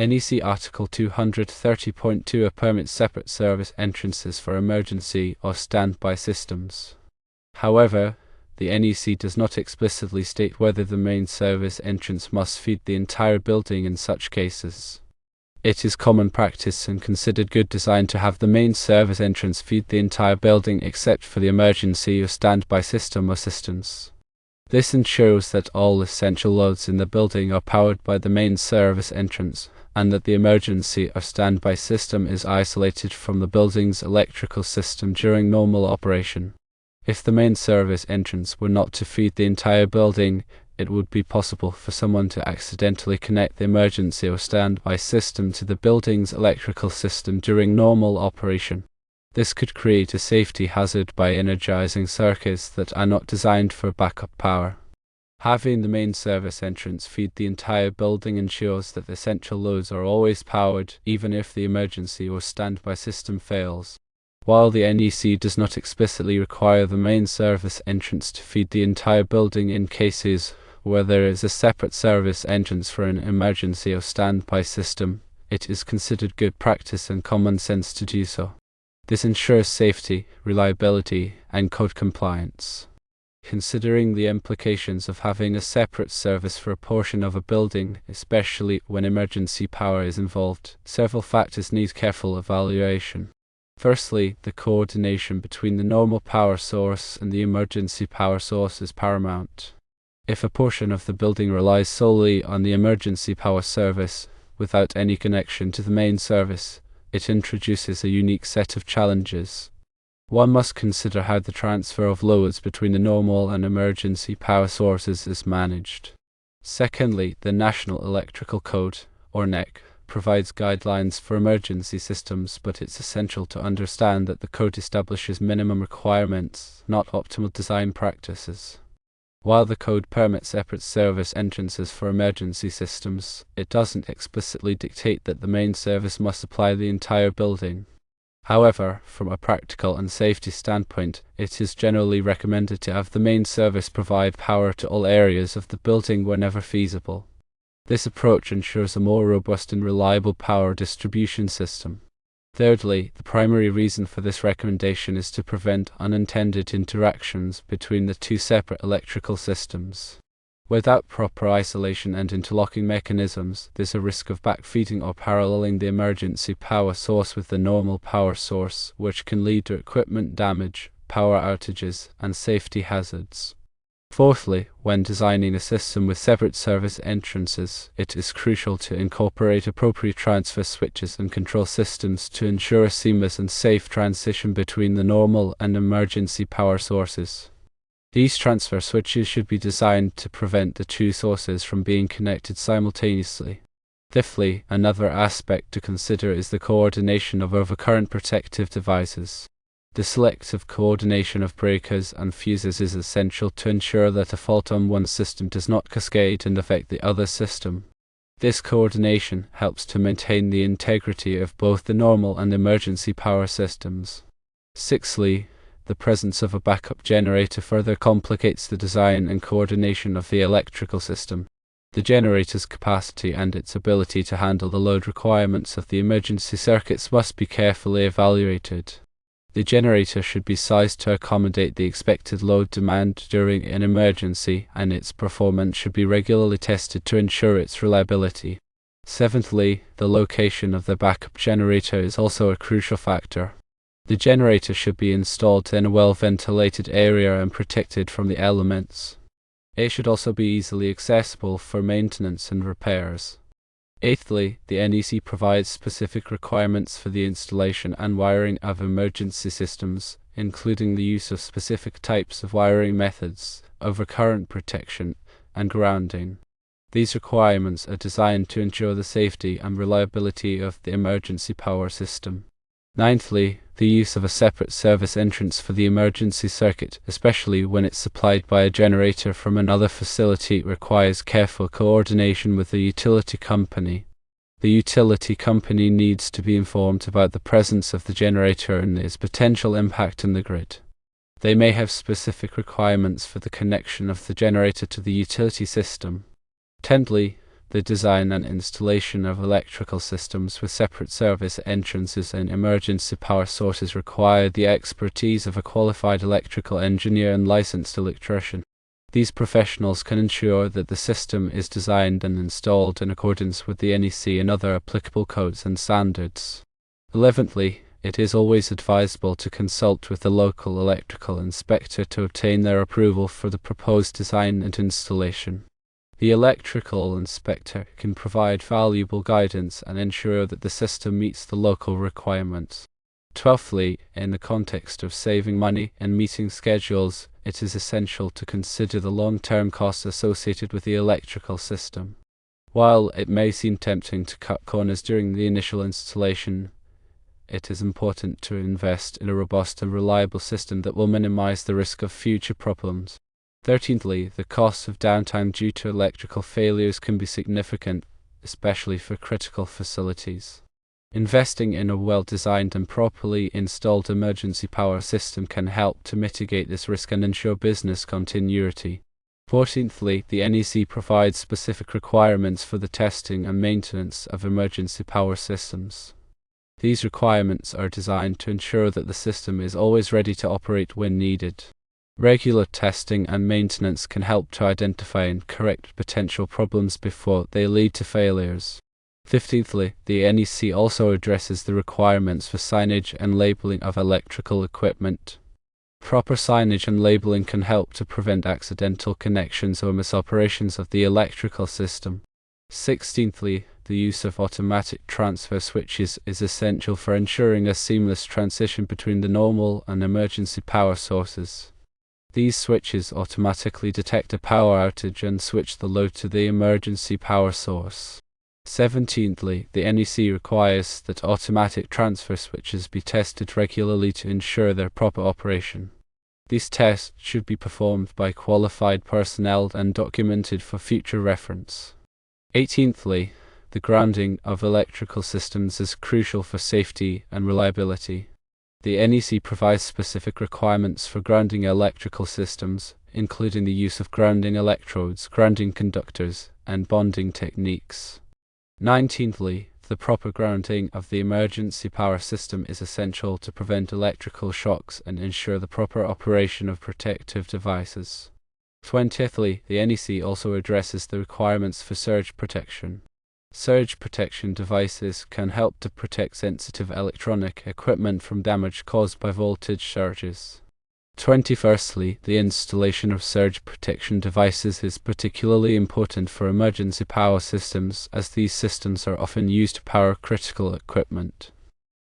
NEC Article 230.2 permits separate service entrances for emergency or standby systems. However, the NEC does not explicitly state whether the main service entrance must feed the entire building in such cases. It is common practice and considered good design to have the main service entrance feed the entire building except for the emergency or standby system or systems. This ensures that all essential loads in the building are powered by the main service entrance, and that the emergency or standby system is isolated from the building's electrical system during normal operation. If the main service entrance were not to feed the entire building, it would be possible for someone to accidentally connect the emergency or standby system to the building's electrical system during normal operation. This could create a safety hazard by energizing circuits that are not designed for backup power. Having the main service entrance feed the entire building ensures that the essential loads are always powered, even if the emergency or standby system fails. While the NEC does not explicitly require the main service entrance to feed the entire building in cases where there is a separate service entrance for an emergency or standby system, it is considered good practice and common sense to do so. This ensures safety, reliability, and code compliance. Considering the implications of having a separate service for a portion of a building, especially when emergency power is involved, several factors need careful evaluation. Firstly, the coordination between the normal power source and the emergency power source is paramount. If a portion of the building relies solely on the emergency power service, without any connection to the main service, it introduces a unique set of challenges. One must consider how the transfer of loads between the normal and emergency power sources is managed. Secondly, the National Electrical Code, or NEC, provides guidelines for emergency systems, but it's essential to understand that the code establishes minimum requirements, not optimal design practices. While the code permits separate service entrances for emergency systems, it doesn't explicitly dictate that the main service must supply the entire building. However, from a practical and safety standpoint, it is generally recommended to have the main service provide power to all areas of the building whenever feasible. This approach ensures a more robust and reliable power distribution system. Thirdly, the primary reason for this recommendation is to prevent unintended interactions between the two separate electrical systems. Without proper isolation and interlocking mechanisms, there's a risk of backfeeding or paralleling the emergency power source with the normal power source, which can lead to equipment damage, power outages, and safety hazards. Fourthly, when designing a system with separate service entrances, it is crucial to incorporate appropriate transfer switches and control systems to ensure a seamless and safe transition between the normal and emergency power sources. These transfer switches should be designed to prevent the two sources from being connected simultaneously. Fifthly, another aspect to consider is the coordination of overcurrent protective devices. The selective coordination of breakers and fuses is essential to ensure that a fault on one system does not cascade and affect the other system. This coordination helps to maintain the integrity of both the normal and emergency power systems. Sixthly, the presence of a backup generator further complicates the design and coordination of the electrical system. The generator's capacity and its ability to handle the load requirements of the emergency circuits must be carefully evaluated. The generator should be sized to accommodate the expected load demand during an emergency, and its performance should be regularly tested to ensure its reliability. Seventhly, the location of the backup generator is also a crucial factor. The generator should be installed in a well-ventilated area and protected from the elements. It should also be easily accessible for maintenance and repairs. Eighthly, the NEC provides specific requirements for the installation and wiring of emergency systems, including the use of specific types of wiring methods, overcurrent protection, and grounding. These requirements are designed to ensure the safety and reliability of the emergency power system. Ninthly, the use of a separate service entrance for the emergency circuit, especially when it's supplied by a generator from another facility, requires careful coordination with the utility company. The utility company needs to be informed about the presence of the generator and its potential impact on the grid. They may have specific requirements for the connection of the generator to the utility system. Tenthly, The design and installation of electrical systems with separate service entrances and emergency power sources require the expertise of a qualified electrical engineer and licensed electrician. These professionals can ensure that the system is designed and installed in accordance with the NEC and other applicable codes and standards. 11thly, it is always advisable to consult with the local electrical inspector to obtain their approval for the proposed design and installation. The electrical inspector can provide valuable guidance and ensure that the system meets the local requirements. 12thly, in the context of saving money and meeting schedules, it is essential to consider the long-term costs associated with the electrical system. While it may seem tempting to cut corners during the initial installation, it is important to invest in a robust and reliable system that will minimize the risk of future problems. 13thly, the costs of downtime due to electrical failures can be significant, especially for critical facilities. Investing in a well-designed and properly installed emergency power system can help to mitigate this risk and ensure business continuity. 14thly, the NEC provides specific requirements for the testing and maintenance of emergency power systems. These requirements are designed to ensure that the system is always ready to operate when needed. Regular testing and maintenance can help to identify and correct potential problems before they lead to failures. 15thly, the NEC also addresses the requirements for signage and labeling of electrical equipment. Proper signage and labeling can help to prevent accidental connections or misoperations of the electrical system. 16thly, the use of automatic transfer switches is essential for ensuring a seamless transition between the normal and emergency power sources. These switches automatically detect a power outage and switch the load to the emergency power source. 17thly, the NEC requires that automatic transfer switches be tested regularly to ensure their proper operation. These tests should be performed by qualified personnel and documented for future reference. 18thly, the grounding of electrical systems is crucial for safety and reliability. The NEC provides specific requirements for grounding electrical systems, including the use of grounding electrodes, grounding conductors, and bonding techniques. 19thly, the proper grounding of the emergency power system is essential to prevent electrical shocks and ensure the proper operation of protective devices. 20thly, the NEC also addresses the requirements for surge protection. Surge protection devices can help to protect sensitive electronic equipment from damage caused by voltage surges. 21stly, the installation of surge protection devices is particularly important for emergency power systems, as these systems are often used to power critical equipment.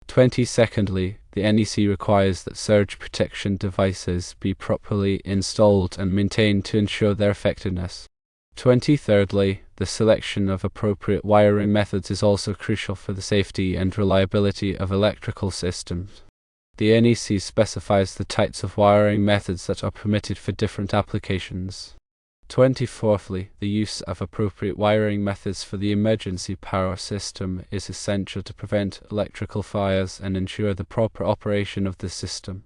22ndly, the NEC requires that surge protection devices be properly installed and maintained to ensure their effectiveness. 23rdly, the selection of appropriate wiring methods is also crucial for the safety and reliability of electrical systems. The NEC specifies the types of wiring methods that are permitted for different applications. 24thly, the use of appropriate wiring methods for the emergency power system is essential to prevent electrical fires and ensure the proper operation of the system.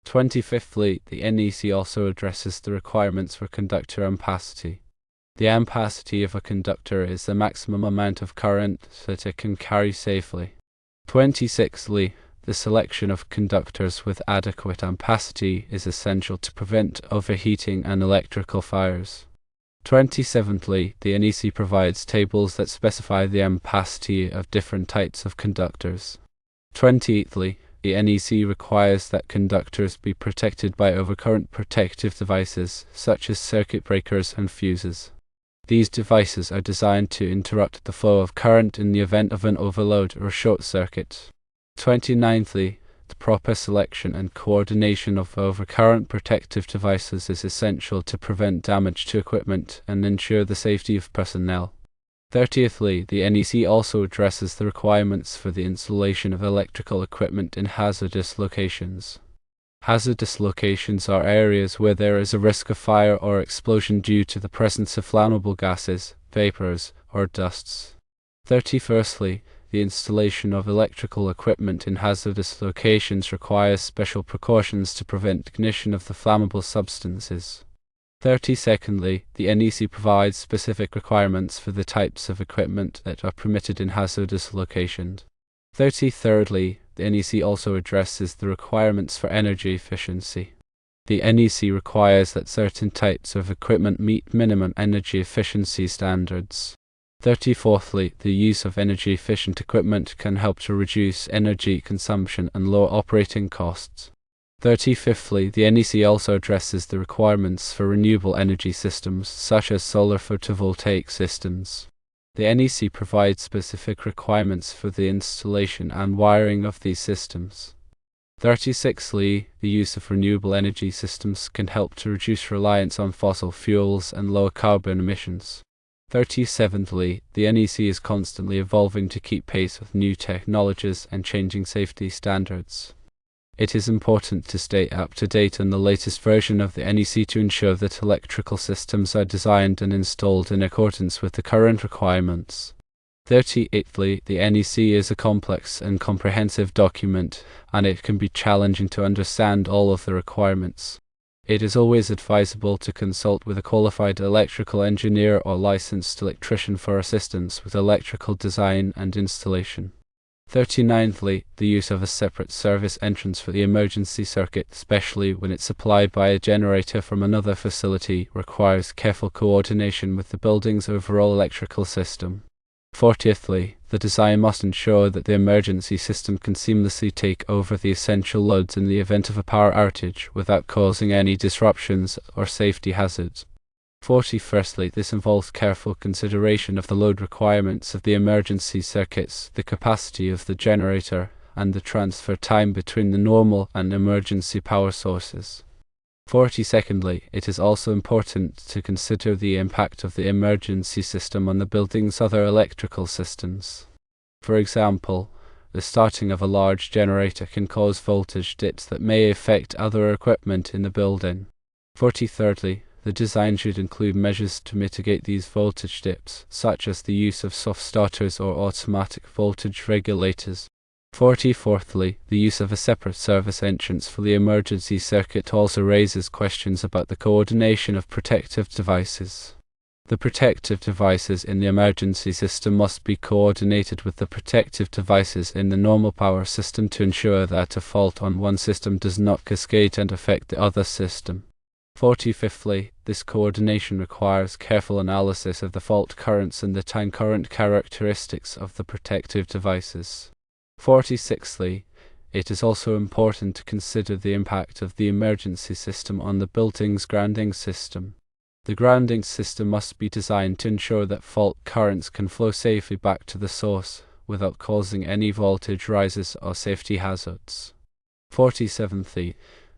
25thly, the NEC also addresses the requirements for conductor ampacity. The ampacity of a conductor is the maximum amount of current that it can carry safely. 26thly, the selection of conductors with adequate ampacity is essential to prevent overheating and electrical fires. 27thly, the NEC provides tables that specify the ampacity of different types of conductors. 28thly, the NEC requires that conductors be protected by overcurrent protective devices, such as circuit breakers and fuses. These devices are designed to interrupt the flow of current in the event of an overload or short circuit. 29thly, the proper selection and coordination of overcurrent protective devices is essential to prevent damage to equipment and ensure the safety of personnel. 30thly, the NEC also addresses the requirements for the installation of electrical equipment in hazardous locations. Hazardous locations are areas where there is a risk of fire or explosion due to the presence of flammable gases, vapors, or dusts. 31stly, the installation of electrical equipment in hazardous locations requires special precautions to prevent ignition of the flammable substances. 32ndly, the NEC provides specific requirements for the types of equipment that are permitted in hazardous locations. 33rdly, the NEC also addresses the requirements for energy efficiency. The NEC requires that certain types of equipment meet minimum energy efficiency standards. 34thly, the use of energy-efficient equipment can help to reduce energy consumption and lower operating costs. 35thly, the NEC also addresses the requirements for renewable energy systems, such as solar photovoltaic systems. The NEC provides specific requirements for the installation and wiring of these systems. 36thly, the use of renewable energy systems can help to reduce reliance on fossil fuels and lower carbon emissions. 37thly, the NEC is constantly evolving to keep pace with new technologies and changing safety standards. It is important to stay up to date on the latest version of the NEC to ensure that electrical systems are designed and installed in accordance with the current requirements. 38thly, the NEC is a complex and comprehensive document, and it can be challenging to understand all of the requirements. It is always advisable to consult with a qualified electrical engineer or licensed electrician for assistance with electrical design and installation. 39thly, the use of a separate service entrance for the emergency circuit, especially when it's supplied by a generator from another facility, requires careful coordination with the building's overall electrical system. 40thly, the design must ensure that the emergency system can seamlessly take over the essential loads in the event of a power outage without causing any disruptions or safety hazards. 41stly, this involves careful consideration of the load requirements of the emergency circuits, the capacity of the generator, and the transfer time between the normal and emergency power sources. 42ndly, it is also important to consider the impact of the emergency system on the building's other electrical systems. For example, the starting of a large generator can cause voltage dips that may affect other equipment in the building. 43rdly, the design should include measures to mitigate these voltage dips, such as the use of soft starters or automatic voltage regulators. 44thly, the use of a separate service entrance for the emergency circuit also raises questions about the coordination of protective devices. The protective devices in the emergency system must be coordinated with the protective devices in the normal power system to ensure that a fault on one system does not cascade and affect the other system. 45thly, this coordination requires careful analysis of the fault currents and the time current characteristics of the protective devices. 46thly, it is also important to consider the impact of the emergency system on the building's grounding system. The grounding system must be designed to ensure that fault currents can flow safely back to the source without causing any voltage rises or safety hazards. 47thly,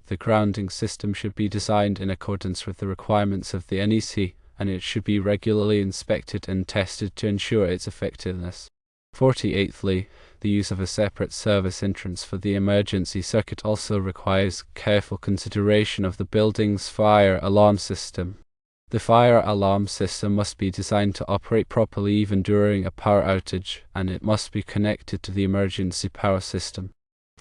the grounding system should be designed in accordance with the requirements of the NEC, and it should be regularly inspected and tested to ensure its effectiveness. 48thly, the use of a separate service entrance for the emergency circuit also requires careful consideration of the building's fire alarm system. The fire alarm system must be designed to operate properly even during a power outage, and it must be connected to the emergency power system.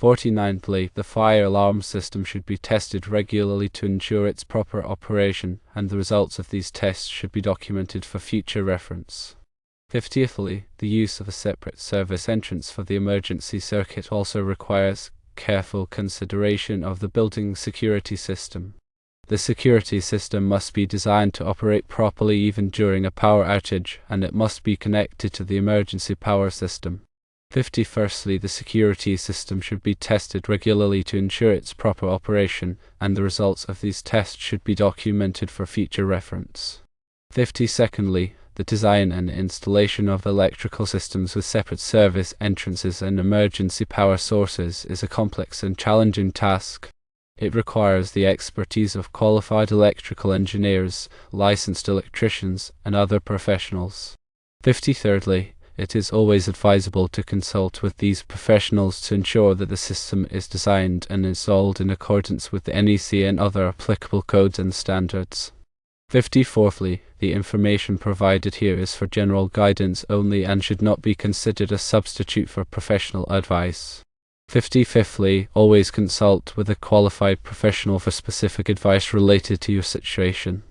49thly, the fire alarm system should be tested regularly to ensure its proper operation, and the results of these tests should be documented for future reference. 50thly, the use of a separate service entrance for the emergency circuit also requires careful consideration of the building's security system. The security system must be designed to operate properly even during a power outage, and it must be connected to the emergency power system. 51stly, the security system should be tested regularly to ensure its proper operation, and the results of these tests should be documented for future reference. 52ndly, the design and installation of electrical systems with separate service entrances and emergency power sources is a complex and challenging task. It requires the expertise of qualified electrical engineers, licensed electricians, and other professionals. 53rdly, it is always advisable to consult with these professionals to ensure that the system is designed and installed in accordance with the NEC and other applicable codes and standards. 54thly, the information provided here is for general guidance only and should not be considered a substitute for professional advice. 55thly, always consult with a qualified professional for specific advice related to your situation.